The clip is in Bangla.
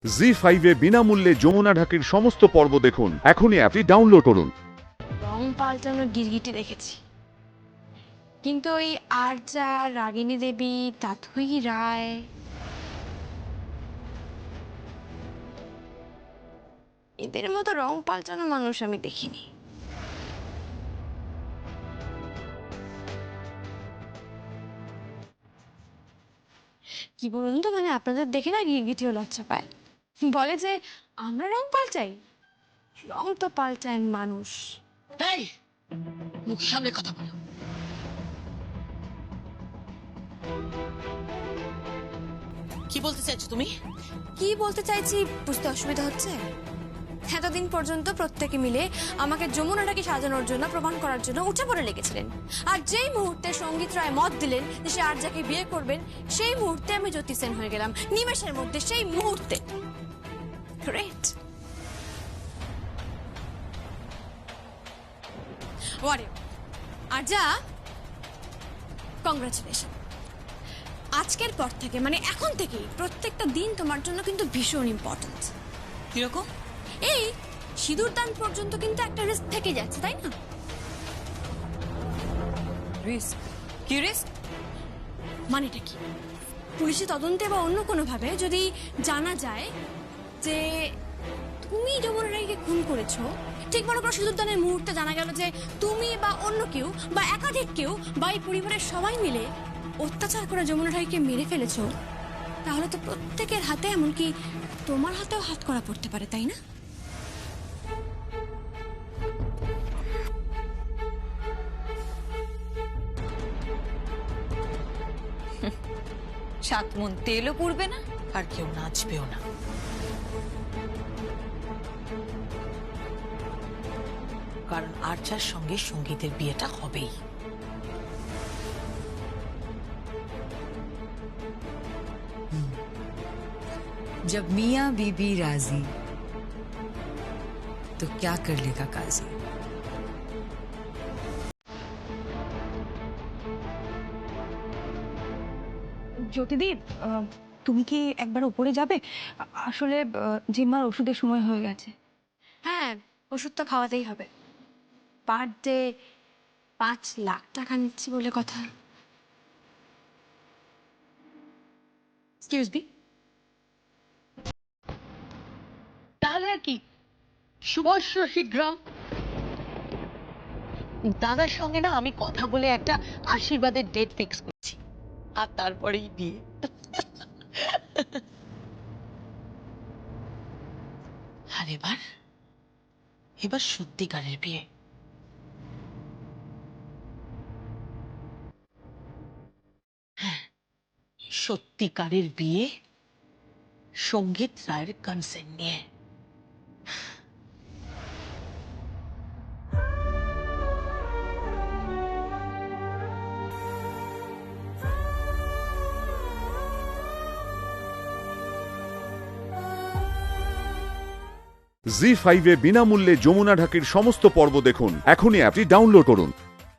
জি5 এ বিনামূল্যে যমুনা ঢাকির সমস্ত পর্ব দেখুন। এখনই অ্যাপটি ডাউনলোড করুন। রং পাল্টানোর গিরগিটি দেখেছি, কিন্তু ওই আরজা, রাগিনী দেবী, তাথুই রায় এদের মতো রং পাল্টানো মানুষ আমি দেখিনি। কি বলুন তো, মানে আপনাদের দেখে না গিরগিটিও লজ্জা পায়, বলে যে আমরা রং পাল্টাই। রং তো পাল্টায় মানুষ। এই মুখ সামনে কথা বলো। কি বলতে চাইছো তুমি? কি বলতে চাইছি বুঝতে অসুবিধা হচ্ছে? এতদিন পর্যন্ত প্রত্যেকে মিলে আমাকে যমুনাটাকে সাজানোর জন্য, প্রমাণ করার জন্য উঠে পড়ে লেগেছিলেন। আর যেই মুহূর্তে সঙ্গীত রায় মত দিলেন যে সে আর যাকে বিয়ে করবেন, সেই মুহূর্তে আমি জ্যোতি সেন হয়ে গেলাম, নিমেষের মধ্যে, সেই মুহূর্তে। গ্রেট। আর যা, কংগ্রাচুলেশন। আজকের পর থেকে, মানে এখন থেকেই প্রত্যেকটা দিন তোমার জন্য কিন্তু ভীষণ ইম্পর্টেন্ট। কিরকম? এই সিঁদুর দান পর্যন্ত কিন্তু একটা রিস্ক থেকে যাচ্ছে, তাই না? রিস্ক? কি রিস্ক? মানেটা কি? পুলিশি তদন্তে বা অন্য কোনো ভাবে যদি জানা যায় যে তুমি যমুনা রায়কে খুন করেছো, ঠিক মনে করো সিঁদুর দানের মুহূর্তে জানা গেল যে তুমি বা অন্য কেউ বা একাধিক কেউ বা এই পরিবারের সবাই মিলে অত্যাচার করে যমুনা রায়কে মেরে ফেলেছো, তাহলে তো প্রত্যেকের হাতে, এমনকি তোমার হাতেও হাত করা পড়তে পারে, তাই না? সাত মন তেলও পুড়বে না, আর কেউ নাচবেও না। কারণ আর্চার সঙ্গে সঙ্গীতের বিয়েটা হবেই। जब मियाँ बीबी राजी तो क्या कर लेगा काजी। জ্যোতিদি, তুমি কি একবার উপরে যাবে? আসলে জিম্মার ওষুধের সময় হয়ে গেছে। হ্যাঁ, ওষুধ তো খাওয়াতেই হবে। পার ডে 5 লাখ টাকা নিচ্ছি বলে কথা। Excuse me. তাহলে আর কি, শুভস্য শীঘ্রম। দাদার সঙ্গে না আমি কথা বলে একটা আশীর্বাদের ডেট ফিক্স করছি, আর তারপরেই বিয়ে। আর এবার সত্যিকারের বিয়ে। হ্যাঁ, সত্যিকারের বিয়ে, সঙ্গীত রায়ের কনসেন্ট নিয়ে। জি5 এ বিনামূল্যে যমুনা ঢাকির সমস্ত পর্ব দেখুন। এখনই অ্যাপটি ডাউনলোড করুন।